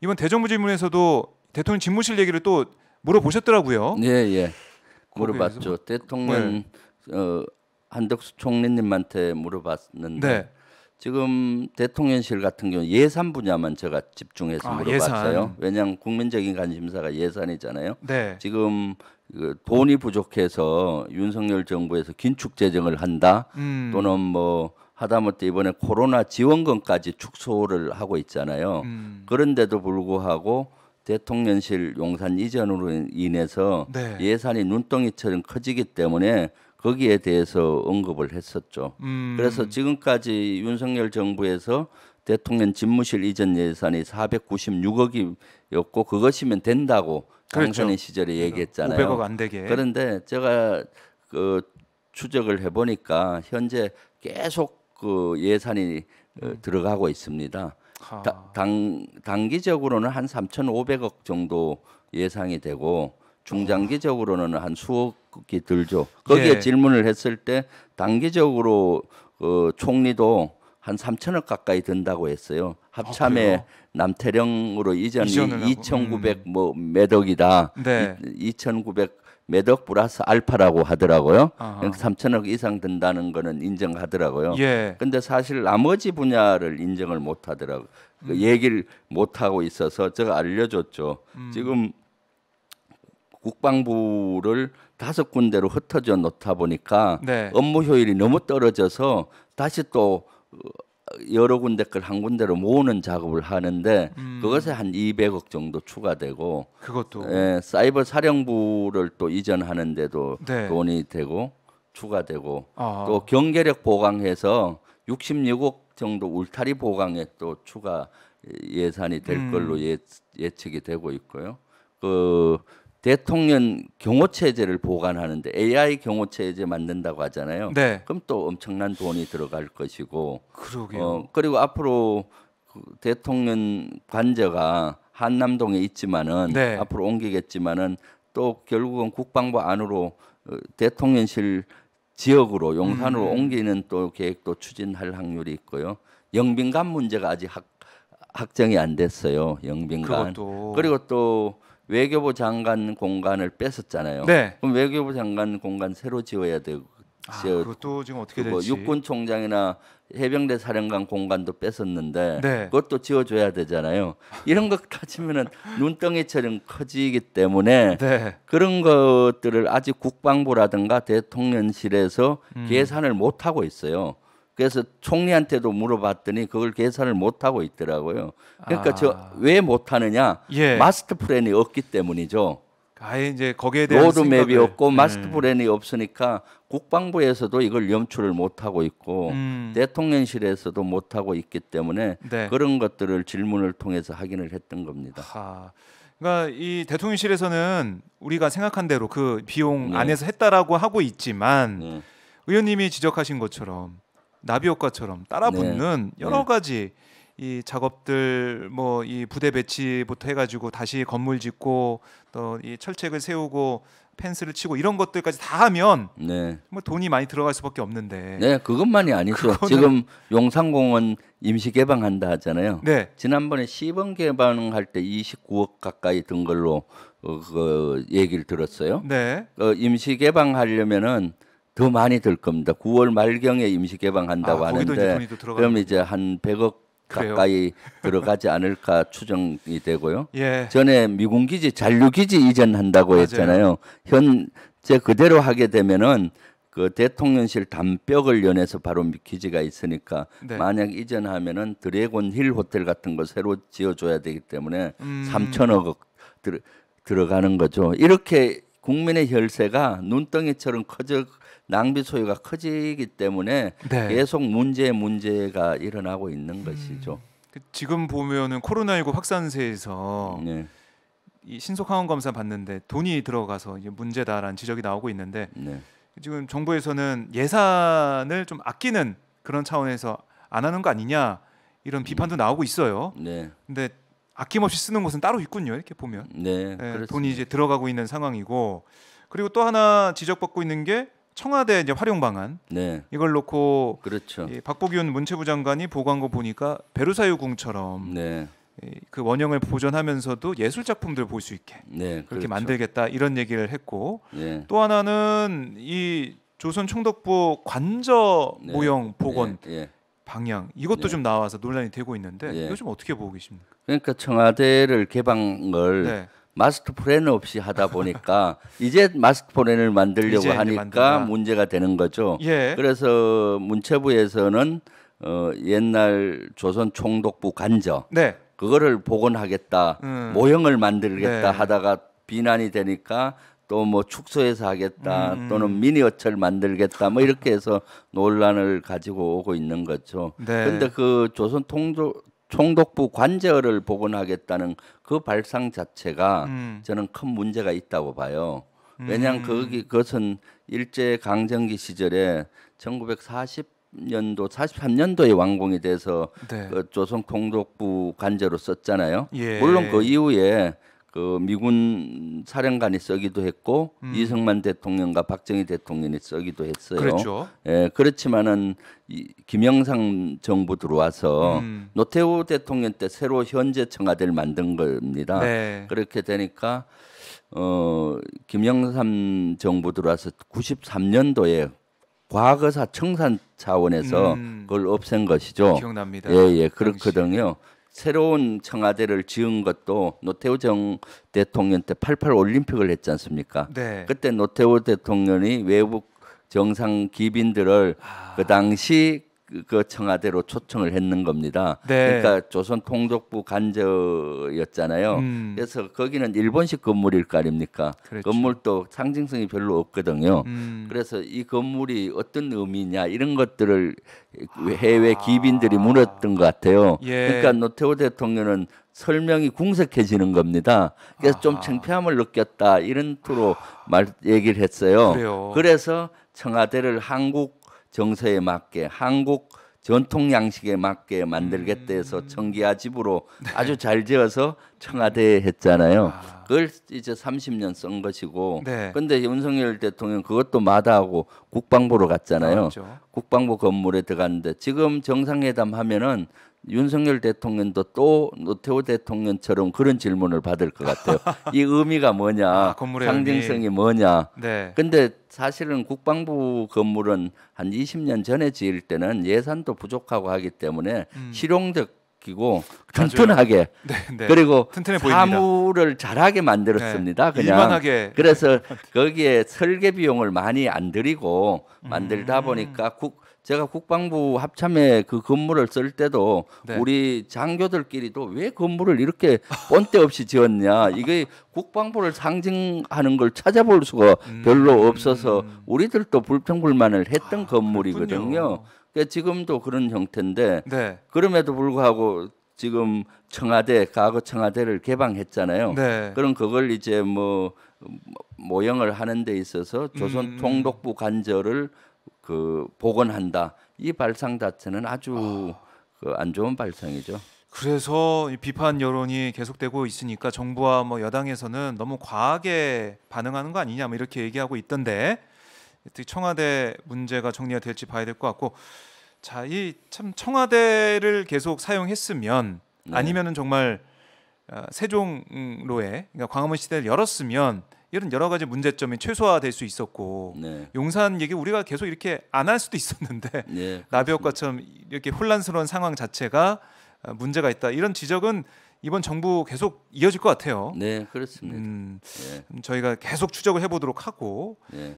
이번 대정부 질문에서도 대통령 집무실 얘기를 또 물어보셨더라고요. 예, 예. 거기에서? 물어봤죠. 대통령 한덕수 총리님한테 물어봤는데 네. 지금 대통령실 같은 경우 예산 분야만 제가 집중해서 물어봤어요. 예산. 왜냐하면 국민적인 관심사가 예산이잖아요. 네. 지금 그 돈이 부족해서 윤석열 정부에서 긴축 재정을 한다 또는 뭐 하다못해 이번에 코로나 지원금까지 축소를 하고 있잖아요. 그런데도 불구하고 대통령실 용산 이전으로 인해서 네. 예산이 눈덩이처럼 커지기 때문에 거기에 대해서 언급을 했었죠. 그래서 지금까지 윤석열 정부에서 대통령 집무실 이전 예산이 496억이었고 그것이면 된다고 당선인 그렇죠. 시절에 얘기했잖아요. 500억 안 되게. 그런데 제가 그 추적을 해보니까 현재 계속 그 예산이 들어가고 있습니다. 단기적으로는 한 3,500억 정도 예상이 되고 중장기적으로는 한 수억이 들죠. 거기에 예. 질문을 했을 때 단기적으로 총리도 한 3천억 가까이 든다고 했어요. 합참에 그래요? 남태령으로 이전이 이전을 하고, 2,900 뭐 몇 억이다. 네. 2,900 몇 억 플러스 알파라고 하더라고요. 아하. 그러니까 3천억 이상 든다는 거는 인정하더라고요. 예. 근데 사실 나머지 분야를 인정을 못 하더라고요. 그 얘기를 못 하고 있어서 제가 알려줬죠. 지금 국방부를 5군데로 흩어져 놓다 보니까 네. 업무 효율이 너무 떨어져서 다시 또 여러 군데 걸 한 군데로 모으는 작업을 하는데 그것에 한 200억 정도 추가되고 그것도. 사이버 사령부를 또 이전하는데도 네. 돈이 되고 추가되고 아. 또 경계력 보강해서 66억 정도 울타리 보강에 또 추가 예산이 될 걸로 예측이 되고 있고요. 그 대통령 경호 체제를 보관하는데 AI 경호 체제 만든다고 하잖아요. 네. 그럼 또 엄청난 돈이 들어갈 것이고 그러게요. 그리고 앞으로 그 대통령 관저가 한남동에 있지만은 네. 앞으로 옮기겠지만은 또 결국은 국방부 안으로 대통령실 지역으로 용산으로 옮기는 또 계획도 추진할 확률이 있고요. 영빈관 문제가 아직 확정이 안 됐어요. 영빈관. 그것도. 그리고 또 외교부 장관 공간을 뺏었잖아요. 네. 그럼 외교부 장관 공간 새로 지어야 되고 그것도 지금 어떻게 될지. 육군 총장이나 해병대 사령관 공간도 뺏었는데 네. 그것도 지어줘야 되잖아요. 이런 것 따지면은 눈덩이처럼 커지기 때문에 네. 그런 것들을 아직 국방부라든가 대통령실에서 계산을 못 하고 있어요. 그래서 총리한테도 물어봤더니 그걸 계산을 못 하고 있더라고요. 그러니까 저 왜 못 하느냐? 예. 마스터 플랜이 없기 때문이죠. 아예 이제 거기에 대한 로드맵이 생각을. 없고 마스터 플랜이 없으니까 국방부에서도 이걸 염출을 못 하고 있고 대통령실에서도 못 하고 있기 때문에 네. 그런 것들을 질문을 통해서 확인을 했던 겁니다. 그러니까 이 대통령실에서는 우리가 생각한 대로 그 비용 네. 안에서 했다라고 하고 있지만 네. 의원님이 지적하신 것처럼 나비 효과처럼 따라붙는 네. 여러 네. 가지 이 작업들 뭐 이 부대 배치부터 해가지고 다시 건물 짓고 또 이 철책을 세우고 펜스를 치고 이런 것들까지 다 하면 네. 뭐 돈이 많이 들어갈 수밖에 없는데. 네, 그것만이 아니죠. 지금 용산공원 임시 개방한다 하잖아요. 네. 지난번에 시범 개방할 때 29억 가까이 든 걸로 그 얘기를 들었어요. 네. 임시 개방하려면은 더 많이 들 겁니다. 9월 말경에 임시 개방한다고 거기도 이제 하는데 돈이 또 들어가는 그럼 이제 한 100억 그래요? 가까이 들어가지 않을까 추정이 되고요. 예. 전에 미군 기지 잔류 기지 이전한다고 맞아요. 했잖아요. 현재 그대로 하게 되면은 그 대통령실 담벽을 연해서 바로 기지가 있으니까 네. 만약 이전하면은 드래곤 힐 호텔 같은 거 새로 지어줘야 되기 때문에 3천억 들어가는 거죠. 이렇게 국민의 혈세가 눈덩이처럼 커져 낭비 소요가 커지기 때문에 네. 계속 문제가 일어나고 있는 것이죠. 지금 보면은 코로나19 확산세에서 네. 이 신속 항원 검사 받는데 돈이 들어가서 이게 문제다라는 지적이 나오고 있는데 네. 지금 정부에서는 예산을 좀 아끼는 그런 차원에서 안 하는 거 아니냐 이런 비판도 나오고 있어요. 네. 근데 아낌없이 쓰는 곳은 따로 있군요. 이렇게 보면 네. 그렇습니다. 돈이 이제 들어가고 있는 상황이고 그리고 또 하나 지적받고 있는 게 청와대 이제 활용 방안 네. 이걸 놓고 그렇죠. 박보균 문체부 장관이 보고한 거 보니까 베르사유 궁처럼 네. 그 원형을 보존하면서도 예술 작품들 볼 수 있게 네, 그렇게 그렇죠. 만들겠다 이런 얘기를 했고 네. 또 하나는 이 조선 총독부 관저 네. 모형 복원 예. 방향 이것도 네. 좀 나와서 논란이 되고 있는데 예. 이거 좀 어떻게 보고 계십니까? 그러니까 청와대를 개방을 네. 마스터 플랜 없이 하다 보니까 이제 마스터 플랜을 만들려고 이제 하니까 만든다. 문제가 되는 거죠. 예. 그래서 문체부에서는 옛날 조선 총독부 관저 네. 그거를 복원하겠다, 모형을 만들겠다 네. 하다가 비난이 되니까 또 뭐 축소해서 하겠다 또는 미니어처를 만들겠다 뭐 이렇게 해서 논란을 가지고 오고 있는 거죠. 네. 그런데 그 조선 총독부 관저를 복원하겠다는 그 발상 자체가 저는 큰 문제가 있다고 봐요. 왜냐하면 그것은 일제 강점기 시절에 1940년도 43년도에 완공이 돼서 네. 그 조선 총독부 관저로 썼잖아요. 예. 물론 그 이후에 그 미군 사령관이 쓰기도 했고 이승만 대통령과 박정희 대통령이 쓰기도 했어요. 그렇죠. 예, 그렇지만은 김영삼 정부 들어와서 노태우 대통령 때 새로 현재 청와대를 만든 겁니다. 네. 그렇게 되니까 김영삼 정부 들어와서 93년도에 과거사 청산 차원에서 그걸 없앤 것이죠. 기억납니다. 예, 그 그렇거든요. 새로운 청와대를 지은 것도 노태우 대통령 때 88 올림픽을 했지 않습니까? 네. 그때 노태우 대통령이 외국 정상 기빈들을 그 당시 그 청와대로 초청을 했는 겁니다. 네. 그러니까 조선 통독부 관저였잖아요. 그래서 거기는 일본식 건물일 거 아닙니까? 그렇죠. 건물도 상징성이 별로 없거든요. 그래서 이 건물이 어떤 의미냐 이런 것들을 해외 기빈들이 물었던 것 같아요. 예. 그러니까 노태우 대통령은 설명이 궁색해지는 겁니다. 그래서 좀 창피함을 느꼈다 이런 투로 얘기를 했어요. 그래요. 그래서 청와대를 한국 정서에 맞게 한국 전통 양식에 맞게 만들겠다 해서 청기화 집으로 아주 잘 지어서 청와대에 했잖아요. 그걸 이제 30년 쓴 것이고 네. 근데 윤석열 대통령 그것도 마다하고 국방부로 갔잖아요. 맞죠. 국방부 건물에 들어갔는데 지금 정상회담 하면은 윤석열 대통령도 또 노태우 대통령처럼 그런 질문을 받을 것 같아요. 이 의미가 뭐냐, 건물의 상징성이 의미. 뭐냐. 네. 근데 사실은 국방부 건물은 한 20년 전에 지을 때는 예산도 부족하고 하기 때문에 실용적이고 튼튼하게 네, 네. 그리고 튼튼해 보입니다. 사무를 잘하게 만들었습니다. 네. 그냥 일만하게. 그래서 거기에 설계 비용을 많이 안 들이고 만들다 보니까 제가 국방부 합참에 그 건물을 쓸 때도 네. 우리 장교들끼리도 왜 건물을 이렇게 본때 없이 지었냐 이게 국방부를 상징하는 걸 찾아볼 수가 별로 없어서 우리들도 불평불만을 했던 건물이거든요. 그렇군요. 그러니까 지금도 그런 형태인데 네. 그럼에도 불구하고 지금 청와대 과거 청와대를 개방했잖아요. 네. 그럼 그걸 이제 뭐 모형을 하는 데 있어서 조선 통독부 관저를 그 복원한다. 이 발상 자체는 아주 안 좋은 발상이죠. 그래서 이 비판 여론이 계속되고 있으니까 정부와 뭐 여당에서는 너무 과하게 반응하는 거 아니냐 뭐 이렇게 얘기하고 있던데 청와대 문제가 정리가 될지 봐야 될 것 같고 자, 이 참 청와대를 계속 사용했으면 네. 아니면은 정말 세종로에 그러니까 광화문 시대를 열었으면 이런 여러 가지 문제점이 최소화될 수 있었고 네. 용산 얘기 우리가 계속 이렇게 안 할 수도 있었는데 네, 나비효과처럼 이렇게 혼란스러운 상황 자체가 문제가 있다 이런 지적은 이번 정부 계속 이어질 것 같아요. 네, 그렇습니다. 네. 저희가 계속 추적을 해보도록 하고 네.